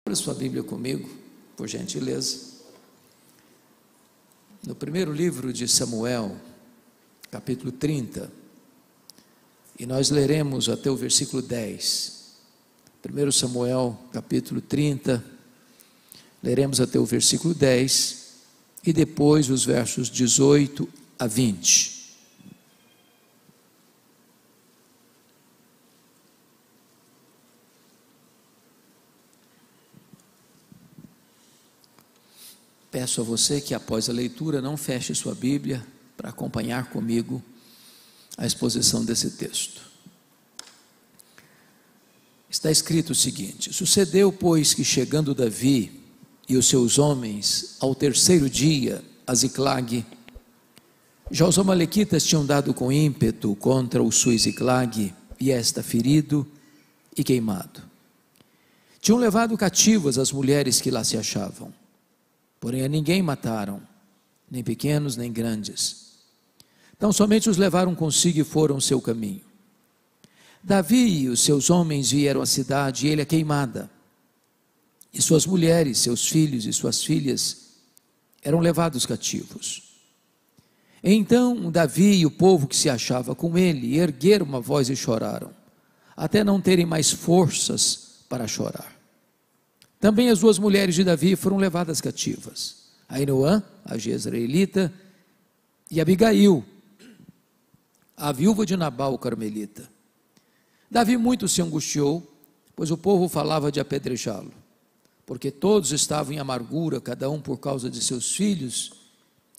Abra sua Bíblia comigo, por gentileza. No primeiro livro de Samuel, capítulo 30, e nós leremos até o versículo 10. 1 Samuel, capítulo 30, leremos até o versículo 10, e depois os versos 18 a 20. Peço a você que após a leitura não feche sua Bíblia para acompanhar comigo a exposição desse texto. Está escrito o seguinte: sucedeu, pois, que chegando Davi e os seus homens ao terceiro dia a Ziclague, já os amalequitas tinham dado com ímpeto contra o sul Ziclague, e esta ferido e queimado. Tinham levado cativas as mulheres que lá se achavam, porém a ninguém mataram, nem pequenos nem grandes. Então somente os levaram consigo e foram seu caminho. Davi e os seus homens vieram à cidade, e ele a queimada, e suas mulheres, seus filhos e suas filhas eram levados cativos. Então Davi e o povo que se achava com ele ergueram uma voz e choraram, até não terem mais forças para chorar. Também as duas mulheres de Davi foram levadas cativas, Ainoã, a jezreelita, e Abigail, a viúva de Nabal, o carmelita. Davi muito se angustiou, pois o povo falava de apedrejá-lo, porque todos estavam em amargura, cada um por causa de seus filhos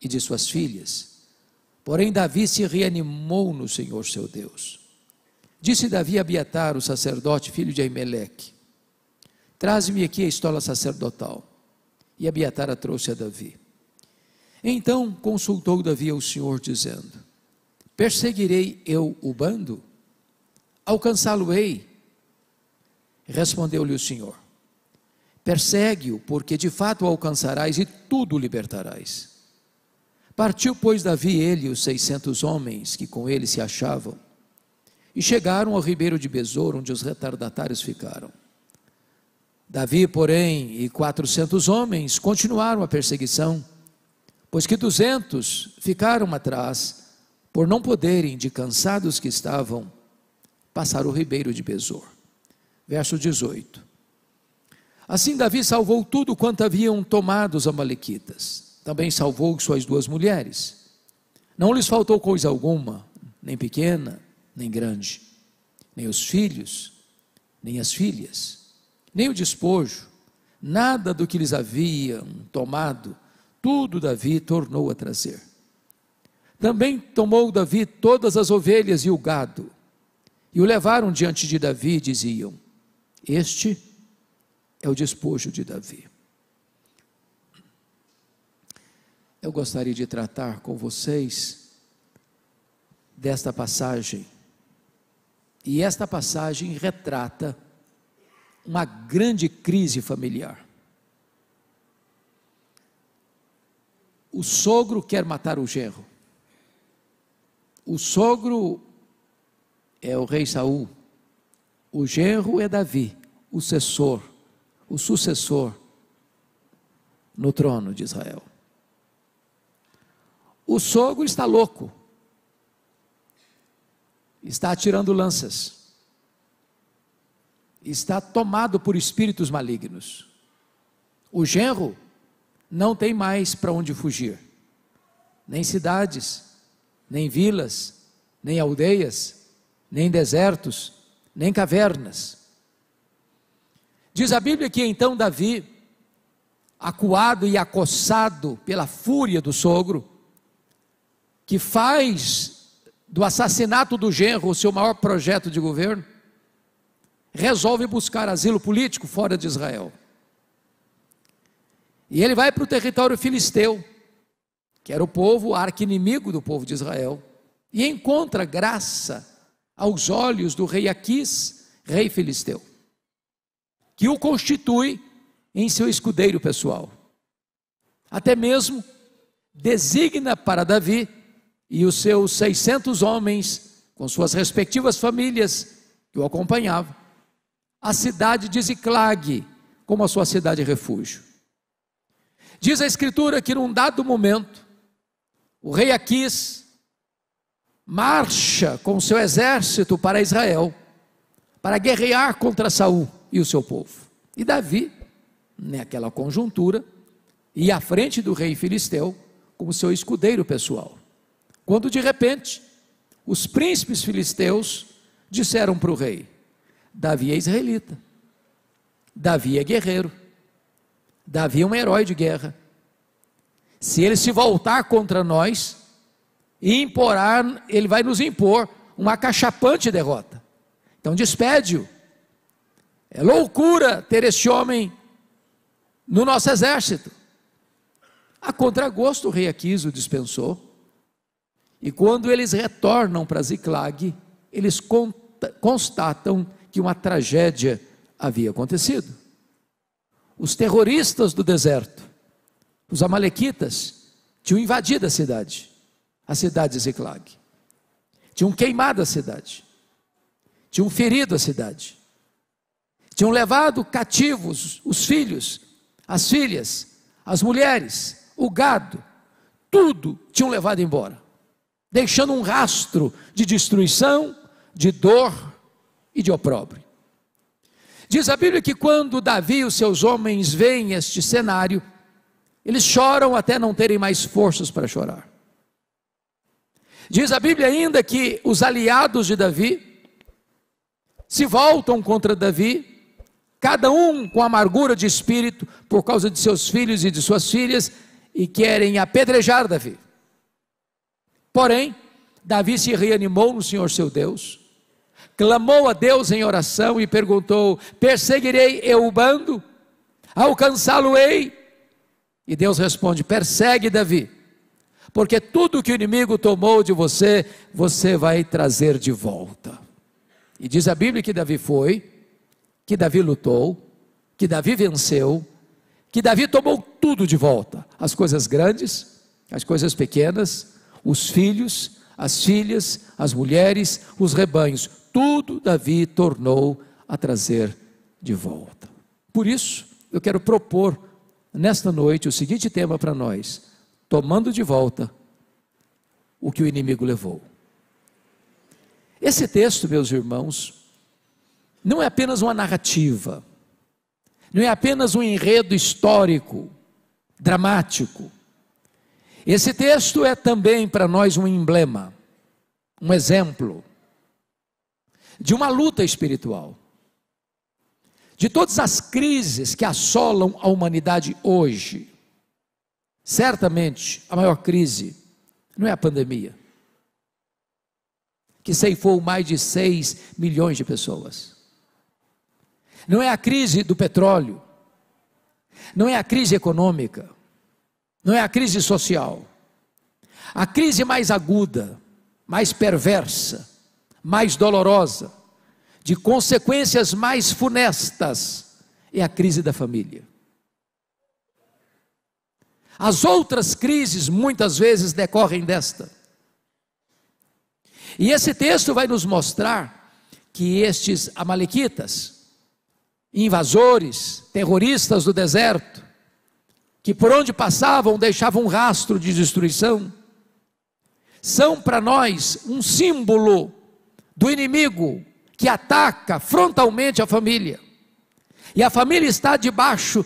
e de suas filhas. Porém Davi se reanimou no Senhor seu Deus. Disse Davi a Abiatar, o sacerdote, filho de Aimeleque: traze-me aqui a estola sacerdotal. E Abiatar a trouxe a Davi. Então consultou Davi ao Senhor, dizendo: perseguirei eu o bando? Alcançá-lo-ei? Respondeu-lhe o Senhor: persegue-o, porque de fato o alcançarás e tudo libertarás. Partiu, pois, Davi, ele e os 600 homens que com ele se achavam, e chegaram ao ribeiro de Besor, onde os retardatários ficaram. Davi, porém, e 400 homens continuaram a perseguição, pois que 200 ficaram atrás, por não poderem, de cansados que estavam, passar o ribeiro de Besor. Verso 18. Assim Davi salvou tudo quanto haviam tomado os amalequitas. Também salvou suas duas mulheres. Não lhes faltou coisa alguma, nem pequena, nem grande, nem os filhos, nem as filhas, nem o despojo, nada do que lhes haviam tomado, tudo Davi tornou a trazer. Também tomou Davi todas as ovelhas e o gado, e o levaram diante de Davi, e diziam: este é o despojo de Davi. Eu gostaria de tratar com vocês desta passagem, e esta passagem retrata uma grande crise familiar. O sogro quer matar o genro. O sogro é o rei Saul. O genro é Davi, o sucessor no trono de Israel. O sogro está louco, está atirando lanças, está tomado por espíritos malignos. O genro não tem mais para onde fugir, nem cidades, nem vilas, nem aldeias, nem desertos, nem cavernas. Diz a Bíblia que então Davi, acuado e acossado pela fúria do sogro, que faz do assassinato do genro o seu maior projeto de governo, resolve buscar asilo político fora de Israel. E ele vai para o território filisteu, que era o povo arqui-inimigo do povo de Israel, e encontra graça aos olhos do rei Aquis, rei filisteu, que o constitui em seu escudeiro pessoal. Até mesmo designa para Davi e os seus 600 homens, com suas respectivas famílias que o acompanhavam, a cidade de Ziclague, como a sua cidade refúgio. Diz a Escritura que num dado momento, o rei Aquis marcha com o seu exército para Israel, para guerrear contra Saul e o seu povo. E Davi, naquela conjuntura, ia à frente do rei filisteu como seu escudeiro pessoal. Quando de repente, os príncipes filisteus disseram para o rei: Davi é israelita, Davi é guerreiro, Davi é um herói de guerra. Se ele se voltar contra nós, ele vai nos impor uma acachapante derrota. Então despede-o. É loucura ter este homem no nosso exército. A contragosto o rei Aquis o dispensou. E quando eles retornam para Ziclag, eles constatam que uma tragédia havia acontecido. Os terroristas do deserto, os amalequitas, tinham invadido a cidade de Ziclag. Tinham queimado a cidade. Tinham ferido a cidade. Tinham levado cativos os filhos, as filhas, as mulheres, o gado, tudo tinham levado embora, deixando um rastro de destruição, de dor e de opróbrio. Diz a Bíblia que quando Davi e os seus homens veem este cenário, eles choram até não terem mais forças para chorar. Diz a Bíblia ainda que os aliados de Davi se voltam contra Davi, cada um com amargura de espírito por causa de seus filhos e de suas filhas, e querem apedrejar Davi. Porém, Davi se reanimou no Senhor seu Deus, clamou a Deus em oração e perguntou: perseguirei eu o bando? Alcançá-lo-ei? E Deus responde: persegue Davi, porque tudo que o inimigo tomou de você, você vai trazer de volta. E diz a Bíblia que Davi foi, que Davi lutou, que Davi venceu, que Davi tomou tudo de volta, as coisas grandes, as coisas pequenas, os filhos, as filhas, as mulheres, os rebanhos, tudo Davi tornou a trazer de volta. Por isso, eu quero propor nesta noite o seguinte tema para nós: tomando de volta o que o inimigo levou. Esse texto, meus irmãos, não é apenas uma narrativa, não é apenas um enredo histórico, dramático. Esse texto é também para nós um emblema, um exemplo de uma luta espiritual, de todas as crises que assolam a humanidade hoje. Certamente a maior crise não é a pandemia, que ceifou mais de 6 milhões de pessoas. Não é a crise do petróleo, não é a crise econômica, não é a crise social. A crise mais aguda, mais perversa, mais dolorosa, de consequências mais funestas, é a crise da família. As outras crises muitas vezes decorrem desta. E esse texto vai nos mostrar que estes amalequitas, invasores, terroristas do deserto, que por onde passavam deixavam um rastro de destruição, são para nós um símbolo do inimigo que ataca frontalmente a família. E a família está debaixo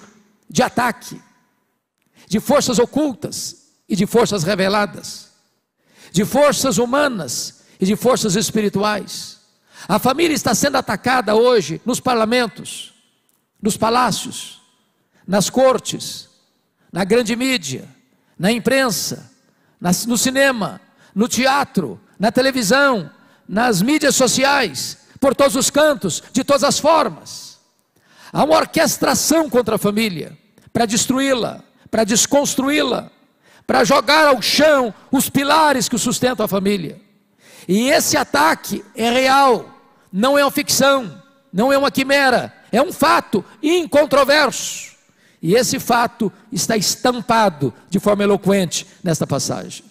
de ataque, de forças ocultas e de forças reveladas, de forças humanas e de forças espirituais. A família está sendo atacada hoje nos parlamentos, nos palácios, nas cortes, na grande mídia, na imprensa, no cinema, no teatro, na televisão, nas mídias sociais, por todos os cantos, de todas as formas. Há uma orquestração contra a família, para destruí-la, para desconstruí-la, para jogar ao chão os pilares que sustentam a família. E esse ataque é real, não é uma ficção, não é uma quimera, é um fato incontroverso. E esse fato está estampado de forma eloquente nesta passagem.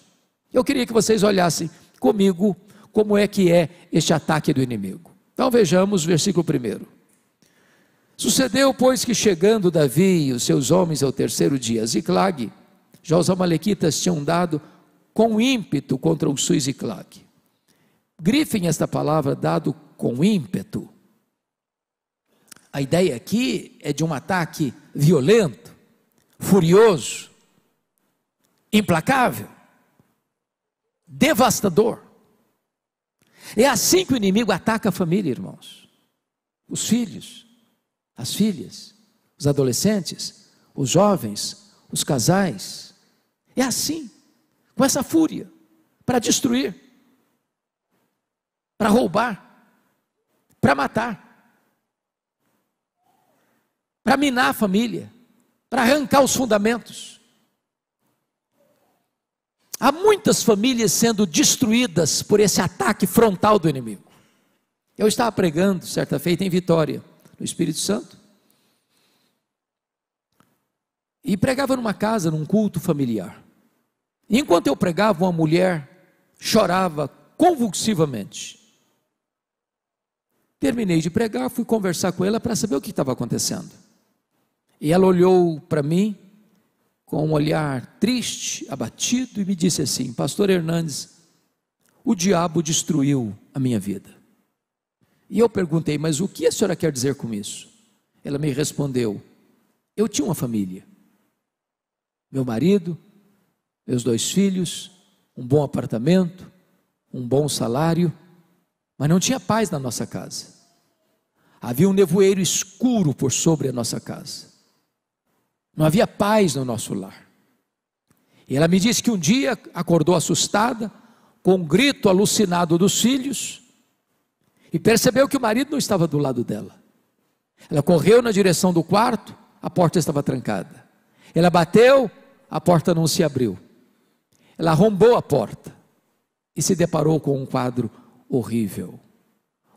Eu queria que vocês olhassem comigo como é que é este ataque do inimigo. Então vejamos o versículo 1. Sucedeu, pois, que chegando Davi e os seus homens ao terceiro dia a Ziclague, já os amalequitas tinham dado com ímpeto contra o sul Ziclague. Grifem esta palavra, dado com ímpeto. A ideia aqui é de um ataque violento, furioso, implacável, devastador. É assim que o inimigo ataca a família, irmãos. Os filhos, as filhas, os adolescentes, os jovens, os casais. É assim, com essa fúria, para destruir, para roubar, para matar, para minar a família, para arrancar os fundamentos. Há muitas famílias sendo destruídas por esse ataque frontal do inimigo. Eu estava pregando certa feita em Vitória, no Espírito Santo, e pregava numa casa, num culto familiar. E enquanto eu pregava, uma mulher chorava convulsivamente. Terminei de pregar, fui conversar com ela para saber o que estava acontecendo. E ela olhou para mim com um olhar triste, abatido, e me disse assim: pastor Hernandes, o diabo destruiu a minha vida. E eu perguntei: mas o que a senhora quer dizer com isso? Ela me respondeu: eu tinha uma família, meu marido, meus 2 filhos, um bom apartamento, um bom salário, mas não tinha paz na nossa casa. Havia um nevoeiro escuro por sobre a nossa casa. Não havia paz no nosso lar. E ela me disse que um dia acordou assustada, com um grito alucinado dos filhos, e percebeu que o marido não estava do lado dela. Ela correu na direção do quarto, a porta estava trancada. Ela bateu, a porta não se abriu. Ela arrombou a porta e se deparou com um quadro horrível.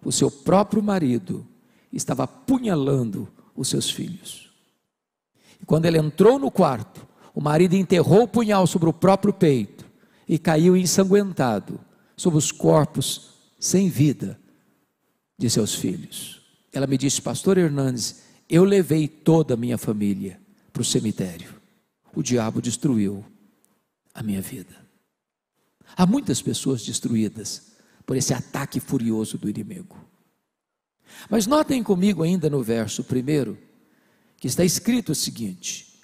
O seu próprio marido estava apunhalando os seus filhos. E quando ela entrou no quarto, o marido enterrou o punhal sobre o próprio peito e caiu ensanguentado sobre os corpos sem vida de seus filhos. Ela me disse: pastor Hernandes, eu levei toda a minha família para o cemitério. O diabo destruiu a minha vida. Há muitas pessoas destruídas por esse ataque furioso do inimigo. Mas notem comigo ainda no verso 1, que está escrito o seguinte: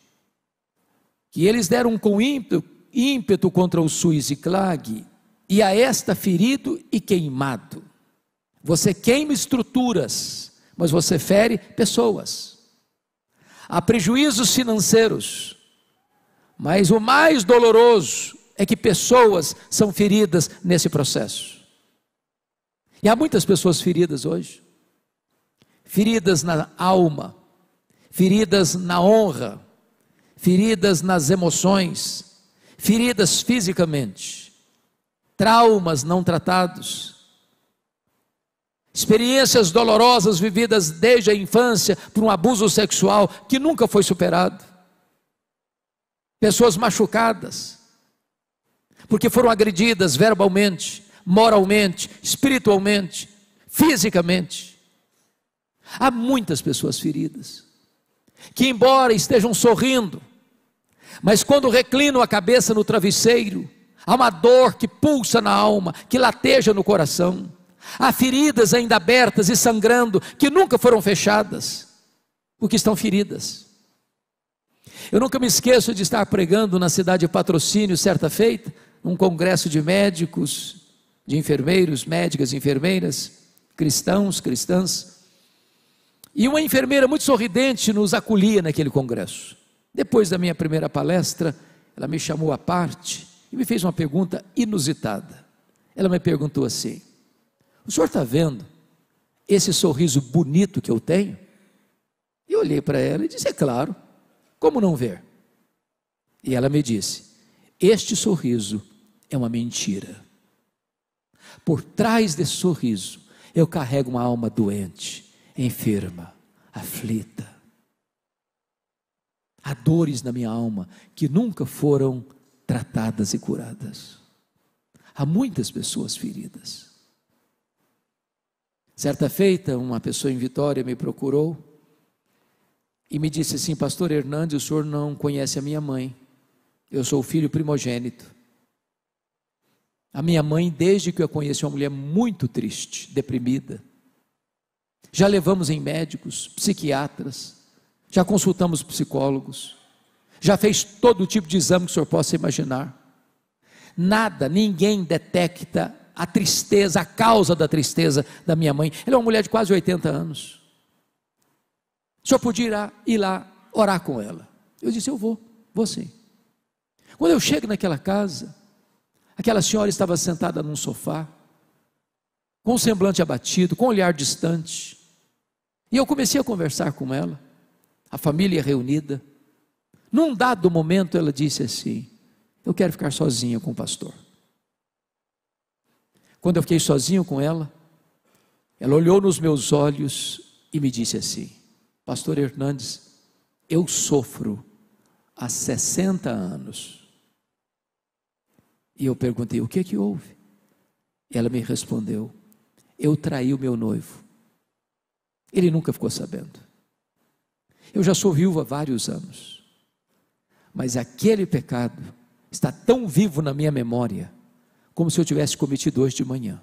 que eles deram com ímpeto contra o sul Ziclague, e a esta ferido e queimado. Você queima estruturas, mas você fere pessoas. Há prejuízos financeiros, mas o mais doloroso é que pessoas são feridas nesse processo. E há muitas pessoas feridas hoje, feridas na alma, feridas na honra, feridas nas emoções, feridas fisicamente, traumas não tratados, experiências dolorosas vividas desde a infância por um abuso sexual que nunca foi superado, pessoas machucadas, porque foram agredidas verbalmente, moralmente, espiritualmente, fisicamente. Há muitas pessoas feridas, que embora estejam sorrindo, mas quando reclinam a cabeça no travesseiro, há uma dor que pulsa na alma, que lateja no coração. Há feridas ainda abertas e sangrando, que nunca foram fechadas, porque estão feridas. Eu nunca me esqueço de estar pregando na cidade de Patrocínio, certa feita, num congresso de médicos, de enfermeiros, médicas, enfermeiras, cristãos, cristãs. E uma enfermeira muito sorridente nos acolhia naquele congresso. Depois da minha primeira palestra, ela me chamou à parte e me fez uma pergunta inusitada. Ela me perguntou assim: o senhor está vendo esse sorriso bonito que eu tenho? E eu olhei para ela e disse: é claro, como não ver? E ela me disse: este sorriso é uma mentira. Por trás desse sorriso, eu carrego uma alma doente, enferma, aflita. Há dores na minha alma que nunca foram tratadas e curadas. Há muitas pessoas feridas. Certa feita, uma pessoa em Vitória me procurou e me disse assim: pastor Hernandes, o senhor não conhece a minha mãe, eu sou o filho primogênito. A minha mãe, desde que eu a conheci, é uma mulher muito triste, deprimida. Já levamos em médicos, psiquiatras, já consultamos psicólogos, já fez todo tipo de exame que o senhor possa imaginar. Nada, ninguém detecta a tristeza, a causa da tristeza da minha mãe. Ela é uma mulher de quase 80 anos. O senhor podia ir lá orar com ela? Eu disse: eu vou sim. Quando eu chego naquela casa, aquela senhora estava sentada num sofá, com um semblante abatido, com um olhar distante, e eu comecei a conversar com ela, a família reunida. Num dado momento ela disse assim: eu quero ficar sozinha com o pastor. Quando eu fiquei sozinho com ela olhou nos meus olhos e me disse assim: pastor Hernandes, eu sofro há 60 anos. E eu perguntei: o que houve? E ela me respondeu: eu traí o meu noivo. Ele nunca ficou sabendo. Eu já sou viúva há vários anos, mas aquele pecado está tão vivo na minha memória, como se eu tivesse cometido hoje de manhã.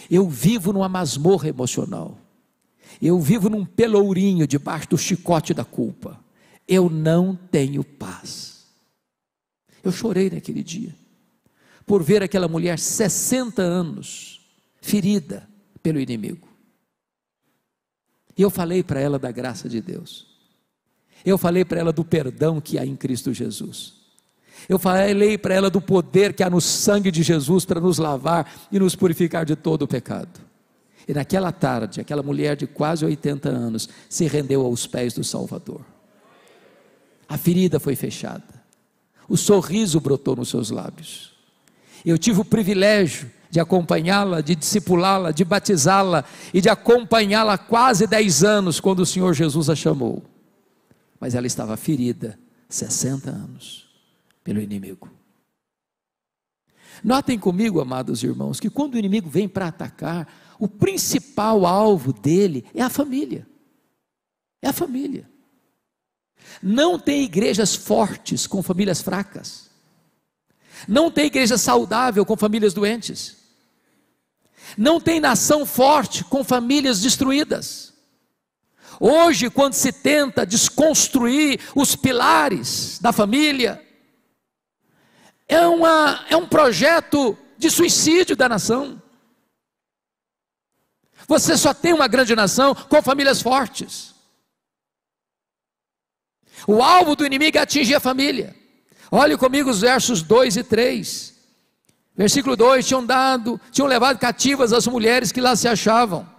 Eu vivo numa masmorra emocional, eu vivo num pelourinho debaixo do chicote da culpa. Eu não tenho paz. Eu chorei naquele dia, por ver aquela mulher 60 anos, ferida pelo inimigo. E eu falei para ela da graça de Deus, eu falei para ela do perdão que há em Cristo Jesus, eu falei para ela do poder que há no sangue de Jesus para nos lavar e nos purificar de todo o pecado. E naquela tarde, aquela mulher de quase 80 anos se rendeu aos pés do Salvador. A ferida foi fechada, o sorriso brotou nos seus lábios. Eu tive o privilégio de acompanhá-la, de discipulá-la, de batizá-la e de acompanhá-la há quase 10 anos, quando o Senhor Jesus a chamou. Mas ela estava ferida 60 anos pelo inimigo. Notem comigo, amados irmãos, que quando o inimigo vem para atacar, o principal alvo dele é a família. É a família. Não tem igrejas fortes com famílias fracas. Não tem igreja saudável com famílias doentes. Não tem nação forte com famílias destruídas. Hoje, quando se tenta desconstruir os pilares da família, é um projeto de suicídio da nação. Você só tem uma grande nação com famílias fortes. O alvo do inimigo é atingir a família. Olhe comigo os versos 2 e 3. Versículo 2: tinham levado cativas as mulheres que lá se achavam.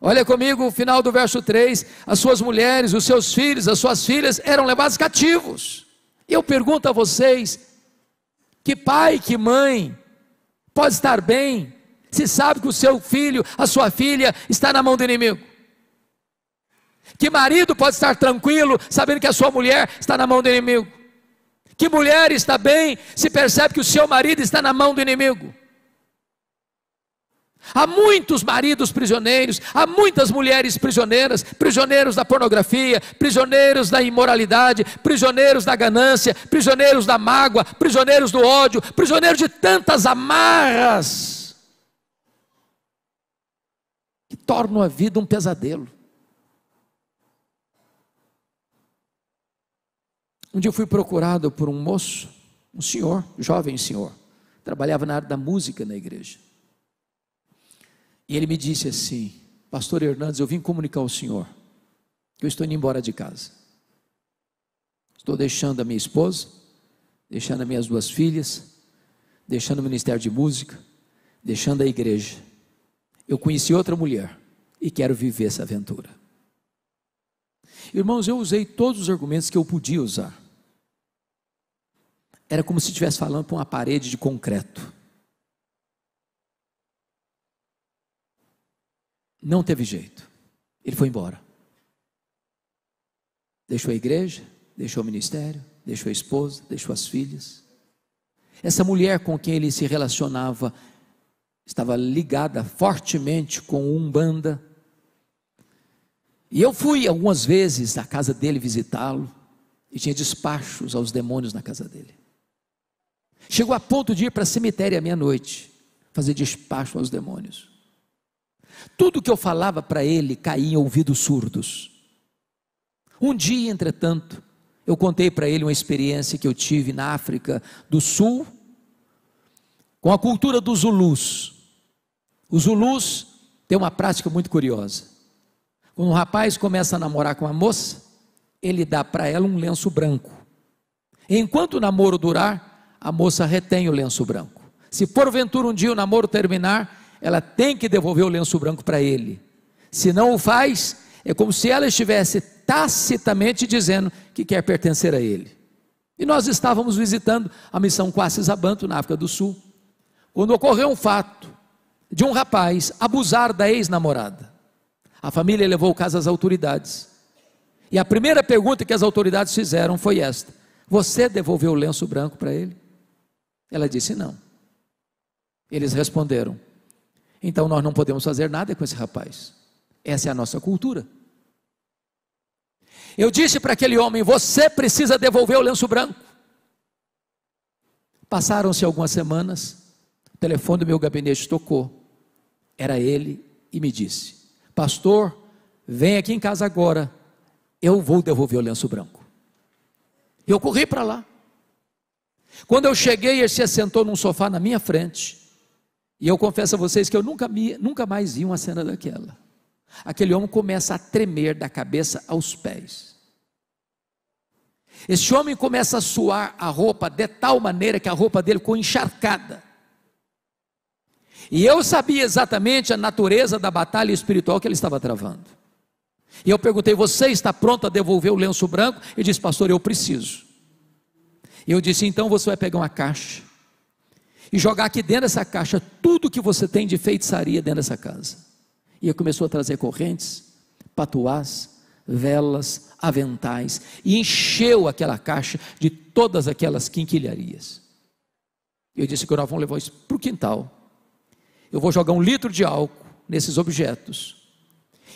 Olha comigo o final do verso 3: as suas mulheres, os seus filhos, as suas filhas eram levados cativos. Eu pergunto a vocês: que pai, que mãe pode estar bem se sabe que o seu filho, a sua filha está na mão do inimigo? Que marido pode estar tranquilo sabendo que a sua mulher está na mão do inimigo? Que mulher está bem se percebe que o seu marido está na mão do inimigo? Há muitos maridos prisioneiros, há muitas mulheres prisioneiras, prisioneiros da pornografia, prisioneiros da imoralidade, prisioneiros da ganância, prisioneiros da mágoa, prisioneiros do ódio, prisioneiros de tantas amarras que tornam a vida um pesadelo. Um dia eu fui procurado por um moço, um senhor, jovem senhor, trabalhava na área da música na igreja. E ele me disse assim: pastor Hernandes, eu vim comunicar ao senhor que eu estou indo embora de casa. Estou deixando a minha esposa, deixando as minhas 2 filhas, deixando o ministério de música, deixando a igreja. Eu conheci outra mulher e quero viver essa aventura. Irmãos, eu usei todos os argumentos que eu podia usar. Era como se estivesse falando para uma parede de concreto. Não teve jeito. Ele foi embora. Deixou a igreja, deixou o ministério, deixou a esposa, deixou as filhas. Essa mulher com quem ele se relacionava estava ligada fortemente com Umbanda. E eu fui algumas vezes à casa dele visitá-lo, e tinha despachos aos demônios na casa dele. Chegou a ponto de ir para o cemitério à meia-noite, fazer despacho aos demônios. Tudo que eu falava para ele caía em ouvidos surdos. Um dia, entretanto, eu contei para ele uma experiência que eu tive na África do Sul, com a cultura dos Zulus. Os Zulus têm uma prática muito curiosa. Quando um rapaz começa a namorar com uma moça, ele dá para ela um lenço branco. Enquanto o namoro durar, a moça retém o lenço branco. Se porventura um dia o namoro terminar, ela tem que devolver o lenço branco para ele. Se não o faz, é como se ela estivesse tacitamente dizendo que quer pertencer a ele. E nós estávamos visitando a missão Kwasi Zabanto na África do Sul, quando ocorreu um fato de um rapaz abusar da ex-namorada. A família levou o caso às autoridades, e a primeira pergunta que as autoridades fizeram foi esta: você devolveu o lenço branco para ele? Ela disse não. Eles responderam: então nós não podemos fazer nada com esse rapaz, essa é a nossa cultura. Eu disse para aquele homem: você precisa devolver o lenço branco. Passaram-se algumas semanas, o telefone do meu gabinete tocou, era ele, e me disse: pastor, vem aqui em casa agora, eu vou devolver o lenço branco. Eu corri para lá. Quando eu cheguei, ele se assentou num sofá na minha frente, e eu confesso a vocês que eu nunca mais vi uma cena daquela. Aquele homem começa a tremer da cabeça aos pés. Esse homem começa a suar a roupa de tal maneira que a roupa dele ficou encharcada. E eu sabia exatamente a natureza da batalha espiritual que ele estava travando. E eu perguntei: você está pronto a devolver o lenço branco? Ele disse: pastor, eu preciso. E eu disse: então você vai pegar uma caixa e jogar aqui dentro dessa caixa tudo que você tem de feitiçaria dentro dessa casa. E ele começou a trazer correntes, patuás, velas, aventais, e encheu aquela caixa de todas aquelas quinquilharias. Eu disse que nós vamos levar isso para o quintal. Eu vou jogar 1 litro de álcool nesses objetos,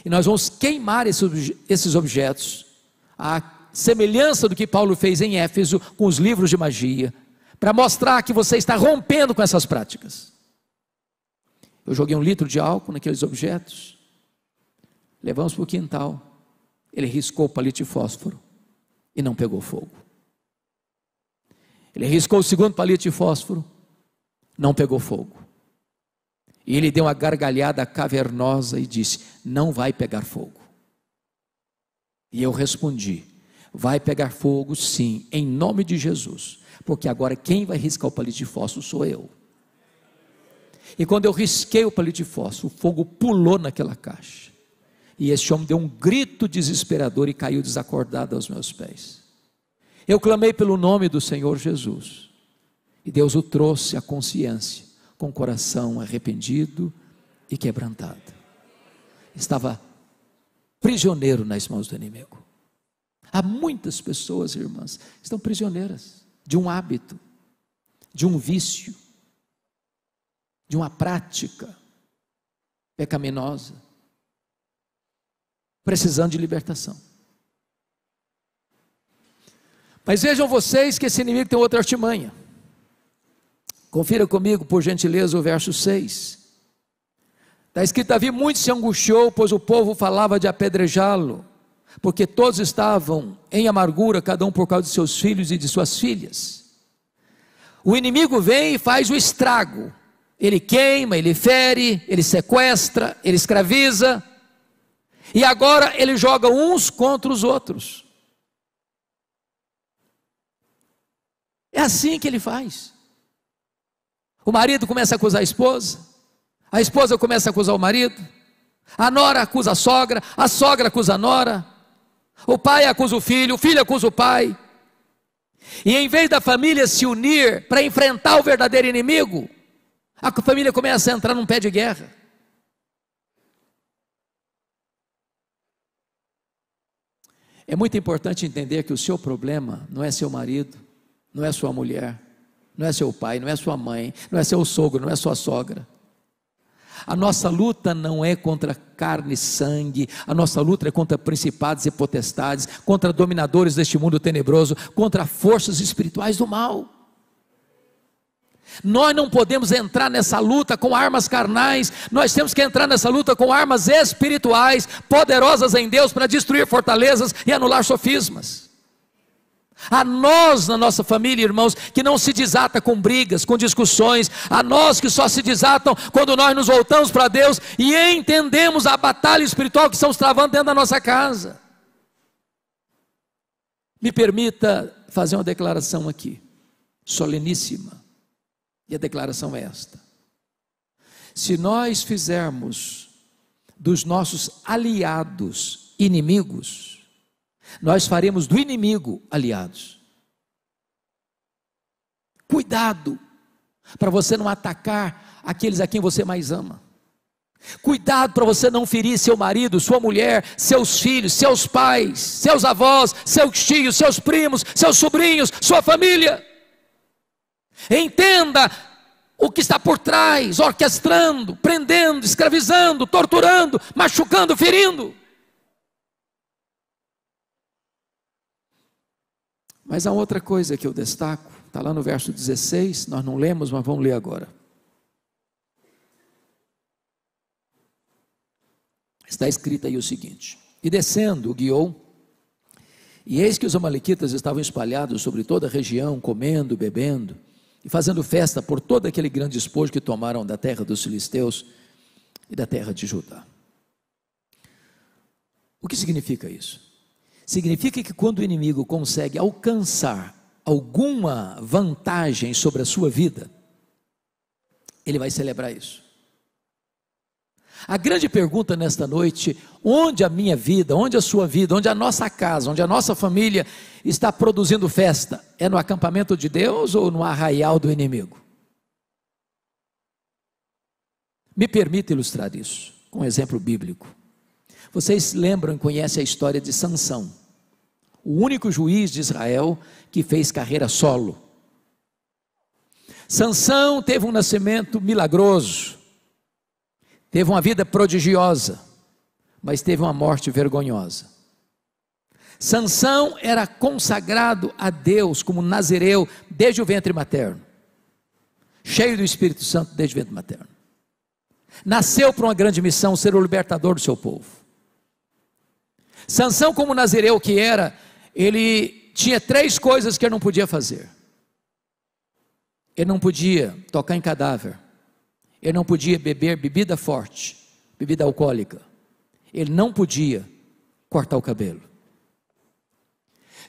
e nós vamos queimar esses objetos, a semelhança do que Paulo fez em Éfeso com os livros de magia, para mostrar que você está rompendo com essas práticas. Eu joguei 1 litro de álcool naqueles objetos, levamos para o quintal, ele riscou o palito de fósforo e não pegou fogo. Ele riscou o segundo palito de fósforo, não pegou fogo. E ele deu uma gargalhada cavernosa e disse: não vai pegar fogo. E eu respondi: vai pegar fogo sim, em nome de Jesus, porque agora quem vai riscar o palito de fósforo sou eu. E quando eu risquei o palito de fósforo, o fogo pulou naquela caixa, e esse homem deu um grito desesperador e caiu desacordado aos meus pés. Eu clamei pelo nome do Senhor Jesus, e Deus o trouxe à consciência, com o coração arrependido e quebrantado. Estava prisioneiro nas mãos do inimigo. Há muitas pessoas, irmãs, que estão prisioneiras de um hábito, de um vício, de uma prática pecaminosa, precisando de libertação. Mas vejam vocês que esse inimigo tem outra artimanha. Confira comigo, por gentileza, o verso 6. Está escrito: Davi muito se angustiou, pois o povo falava de apedrejá-lo, porque todos estavam em amargura, cada um por causa de seus filhos e de suas filhas. O inimigo vem e faz o estrago. Ele queima, ele fere, ele sequestra, ele escraviza, e agora ele joga uns contra os outros. É assim que ele faz. O marido começa a acusar a esposa começa a acusar o marido, a nora acusa a sogra acusa a nora, o pai acusa o filho acusa o pai, e em vez da família se unir para enfrentar o verdadeiro inimigo, a família começa a entrar num pé de guerra. É muito importante entender que o seu problema não é seu marido, não é sua mulher, não é seu pai, não é sua mãe, não é seu sogro, não é sua sogra. A nossa luta não é contra carne e sangue, a nossa luta é contra principados e potestades, contra dominadores deste mundo tenebroso, contra forças espirituais do mal. Nós não podemos entrar nessa luta com armas carnais, nós temos que entrar nessa luta com armas espirituais, poderosas em Deus para destruir fortalezas e anular sofismas. A nós, na nossa família, irmãos, que não se desata com brigas, com discussões, a nós que só se desatam quando nós nos voltamos para Deus e entendemos a batalha espiritual que estamos travando dentro da nossa casa. Me permita fazer uma declaração aqui, soleníssima, e a declaração é esta: se nós fizermos dos nossos aliados inimigos, nós faremos do inimigo aliados. Cuidado, para você não atacar aqueles a quem você mais ama. Cuidado para você não ferir seu marido, sua mulher, seus filhos, seus pais, seus avós, seus tios, seus primos, seus sobrinhos, sua família. Entenda o que está por trás, orquestrando, prendendo, escravizando, torturando, machucando, ferindo. Mas há outra coisa que eu destaco, está lá no verso 16, nós não lemos, mas vamos ler agora. Está escrito aí o seguinte: e descendo, guiou, e eis que os amalequitas estavam espalhados sobre toda a região, comendo, bebendo, e fazendo festa por todo aquele grande despojo que tomaram da terra dos filisteus e da terra de Judá. O que significa isso? Significa que quando o inimigo consegue alcançar alguma vantagem sobre a sua vida, ele vai celebrar isso. A grande pergunta nesta noite: onde a minha vida, onde a sua vida, onde a nossa casa, onde a nossa família está produzindo festa? É no acampamento de Deus ou no arraial do inimigo? Me permita ilustrar isso com um exemplo bíblico. Vocês lembram e conhecem a história de Sansão, o único juiz de Israel que fez carreira solo. Sansão teve um nascimento milagroso, teve uma vida prodigiosa, mas teve uma morte vergonhosa. Sansão era consagrado a Deus como nazireu desde o ventre materno, cheio do Espírito Santo desde o ventre materno. Nasceu para uma grande missão, ser o libertador do seu povo. Sansão, como nazireu que era, ele tinha 3 coisas que ele não podia fazer. Ele não podia tocar em cadáver, ele não podia beber bebida forte, bebida alcoólica, ele não podia cortar o cabelo.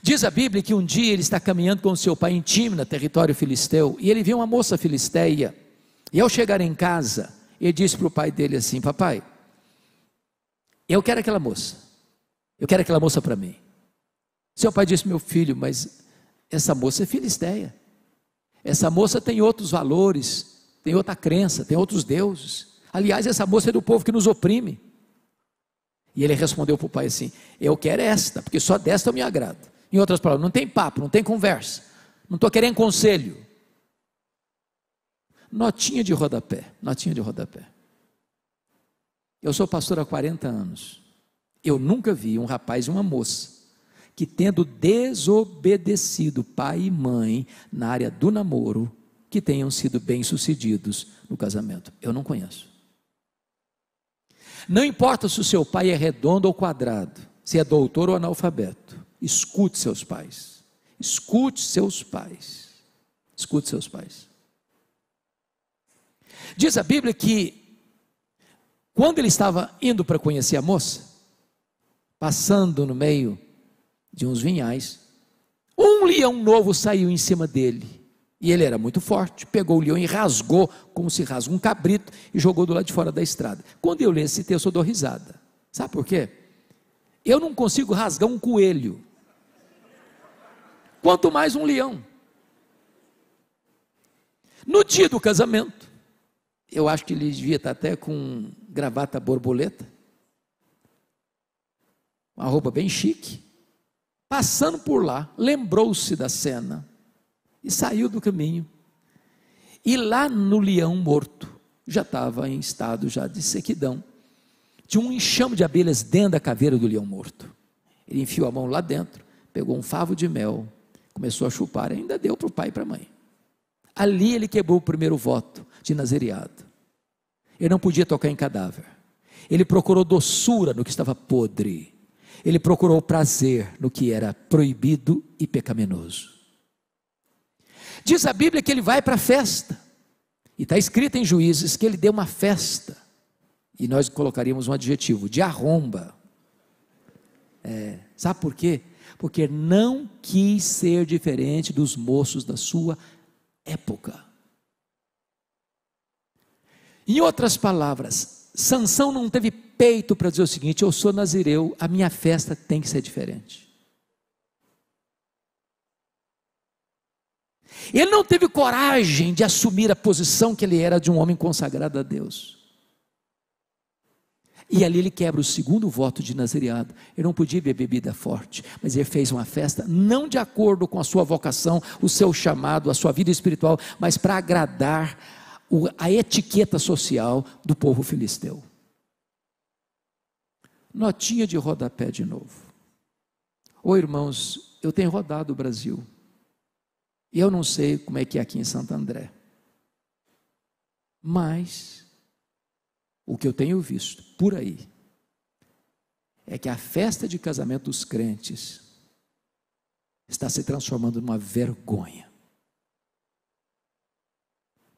Diz a Bíblia que um dia ele está caminhando com seu pai em Tímina, território filisteu, e ele viu uma moça filisteia, e ao chegar em casa, ele disse para o pai dele assim: papai, eu quero aquela moça, eu quero aquela moça para mim. Seu pai disse: meu filho, mas essa moça é filisteia, essa moça tem outros valores, tem outra crença, tem outros deuses, aliás essa moça é do povo que nos oprime. E ele respondeu para o pai assim: eu quero esta, porque só desta eu me agrado. Em outras palavras, não tem papo, não tem conversa, não estou querendo conselho. Notinha de rodapé, notinha de rodapé. Eu sou pastor há 40 anos, eu nunca vi um rapaz e uma moça que, tendo desobedecido pai e mãe na área do namoro, que tenham sido bem-sucedidos no casamento. Eu não conheço. Não importa se o seu pai é redondo ou quadrado, se é doutor ou analfabeto, escute seus pais, escute seus pais, escute seus pais. Diz a Bíblia que, quando ele estava indo para conhecer a moça, passando no meio de uns vinhais, um leão novo saiu em cima dele, e ele era muito forte, pegou o leão e rasgou, como se rasga um cabrito, e jogou do lado de fora da estrada. Quando eu leio esse texto eu dou risada, sabe por quê? Eu não consigo rasgar um coelho, quanto mais um leão. No dia do casamento, eu acho que ele devia estar até com gravata borboleta, uma roupa bem chique, passando por lá, lembrou-se da cena, e saiu do caminho, e lá no leão morto, já estava em estado já de sequidão. Tinha um enxame de abelhas dentro da caveira do leão morto. Ele enfiou a mão lá dentro, pegou um favo de mel, começou a chupar e ainda deu para o pai e para a mãe. Ali ele quebrou o primeiro voto de nazereado. Ele não podia tocar em cadáver. Ele procurou doçura no que estava podre. Ele procurou prazer no que era proibido e pecaminoso. Diz a Bíblia que ele vai para a festa. E está escrito em Juízes que ele deu uma festa. E nós colocaríamos um adjetivo, de arromba. Sabe por quê? Porque não quis ser diferente dos moços da sua época. Em outras palavras, Sansão não teve peito para dizer o seguinte: eu sou nazireu, a minha festa tem que ser diferente. Ele não teve coragem de assumir a posição que ele era de um homem consagrado a Deus. E ali ele quebra o segundo voto de nazireado. Ele não podia beber bebida forte, mas ele fez uma festa não de acordo com a sua vocação, o seu chamado, a sua vida espiritual, mas para agradar a etiqueta social do povo filisteu. Notinha de rodapé de novo. Ô irmãos, eu tenho rodado o Brasil, e eu não sei como é que é aqui em Santo André, mas o que eu tenho visto por aí é que a festa de casamento dos crentes está se transformando numa vergonha.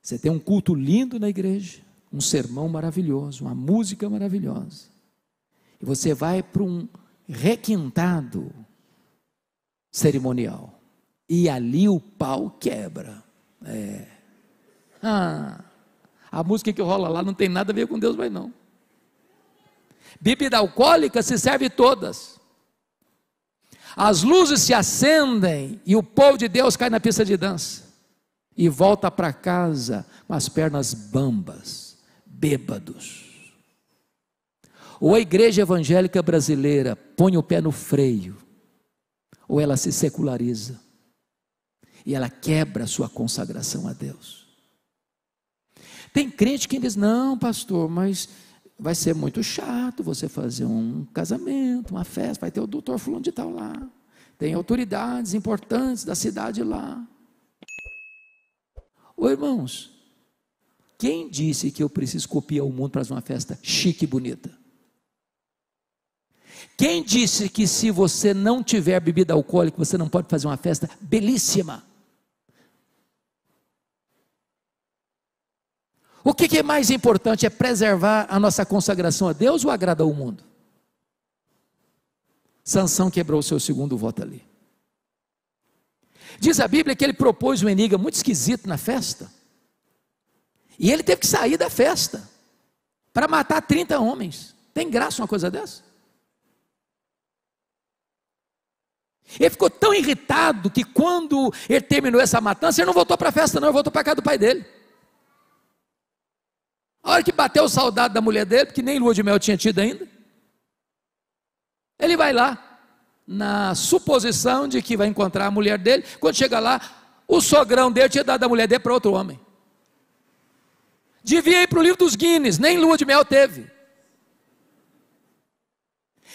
Você tem um culto lindo na igreja, um sermão maravilhoso, uma música maravilhosa, e você vai para um requintado cerimonial, e ali o pau quebra. A música que rola lá não tem nada a ver com Deus, mas não. Bebida alcoólica se serve todas. As luzes se acendem e o povo de Deus cai na pista de dança e volta para casa com as pernas bambas, bêbados. Ou a igreja evangélica brasileira põe o pé no freio, ou ela se seculariza e ela quebra a sua consagração a Deus. Tem crente que diz: não, pastor, mas vai ser muito chato você fazer um casamento, uma festa, vai ter o doutor fulano de tal lá, tem autoridades importantes da cidade lá. Ô irmãos, quem disse que eu preciso copiar o mundo para fazer uma festa chique e bonita? Quem disse que se você não tiver bebida alcoólica, você não pode fazer uma festa belíssima? O que é mais importante? É preservar a nossa consagração a Deus ou agradar o mundo? Sansão quebrou o seu segundo voto ali. Diz a Bíblia que ele propôs um enigma muito esquisito na festa, e ele teve que sair da festa para matar 30 homens. Tem graça uma coisa dessa? Ele ficou tão irritado que quando ele terminou essa matança, ele não voltou para a festa não, ele voltou para a casa do pai dele. A hora que bateu o saudade da mulher dele, porque nem lua de mel tinha tido ainda, ele vai lá, na suposição de que vai encontrar a mulher dele. Quando chega lá, o sogrão dele tinha dado a mulher dele para outro homem. Devia ir para o livro dos Guinness, nem lua de mel teve.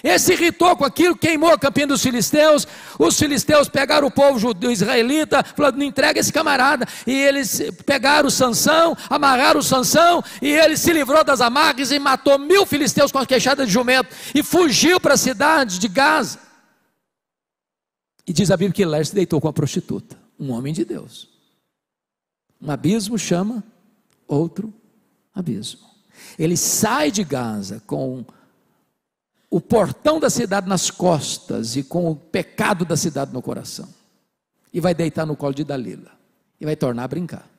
Ele se irritou com aquilo, queimou a campina dos filisteus. Os filisteus pegaram o povo judeu israelita, falando: não entrega esse camarada. E eles pegaram Sansão, amarraram Sansão, e ele se livrou das amarras e matou 1000 filisteus com a queixada de jumento, e fugiu para a cidade de Gaza. E diz a Bíblia que lá ele se deitou com a prostituta, um homem de Deus. Um abismo chama outro abismo. Ele sai de Gaza com o portão da cidade nas costas e com o pecado da cidade no coração, e vai deitar no colo de Dalila e vai tornar a brincar.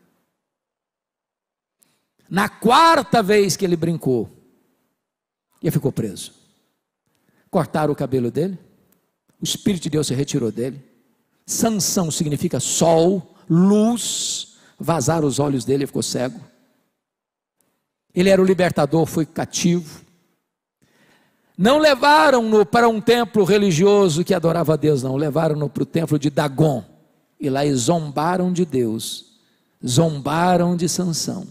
Na 4ª vez que ele brincou, ele ficou preso. Cortaram o cabelo dele, o Espírito de Deus se retirou dele. Sansão significa sol, luz. Vazaram os olhos dele, ele ficou cego. Ele era o libertador, foi cativo. Não levaram-no para um templo religioso que adorava a Deus, não. Levaram-no para o templo de Dagon. E lá eles zombaram de Deus, zombaram de Sansão.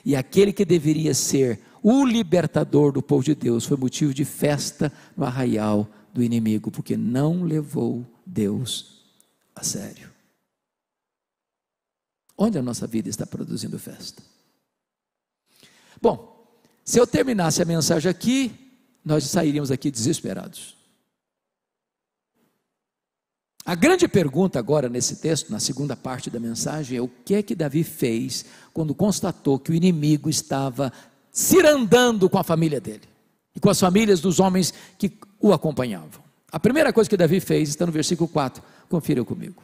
E aquele que deveria ser o libertador do povo de Deus foi motivo de festa no arraial do inimigo, porque não levou Deus a sério. Onde a nossa vida está produzindo festa? Bom, se eu terminasse a mensagem aqui, nós sairíamos aqui desesperados. A grande pergunta agora nesse texto, na segunda parte da mensagem, é o que é que Davi fez quando constatou que o inimigo estava cirandando com a família dele e com as famílias dos homens que o acompanhavam. A primeira coisa que Davi fez está no versículo 4, confira comigo.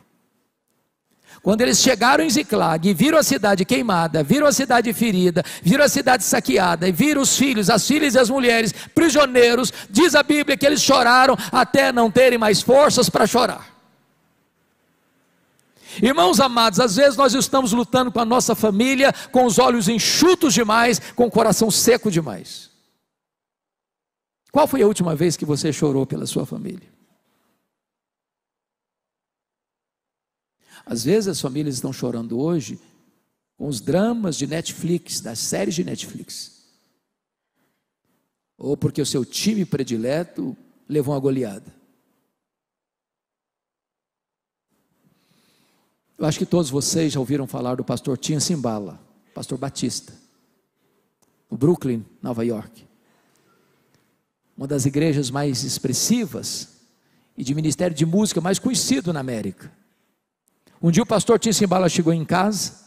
Quando eles chegaram em Ziclag e viram a cidade queimada, viram a cidade ferida, viram a cidade saqueada, e viram os filhos, as filhas e as mulheres prisioneiros, diz a Bíblia que eles choraram até não terem mais forças para chorar. Irmãos amados, às vezes nós estamos lutando com a nossa família, com os olhos enxutos demais, com o coração seco demais. Qual foi a última vez que você chorou pela sua família? Às vezes as famílias estão chorando hoje com os dramas de Netflix, das séries de Netflix. Ou porque o seu time predileto levou uma goleada. Eu acho que todos vocês já ouviram falar do pastor Tim Simbala, pastor batista, no Brooklyn, Nova York. Uma das igrejas mais expressivas e de ministério de música mais conhecido na América. Um dia o pastor Tim Simbala chegou em casa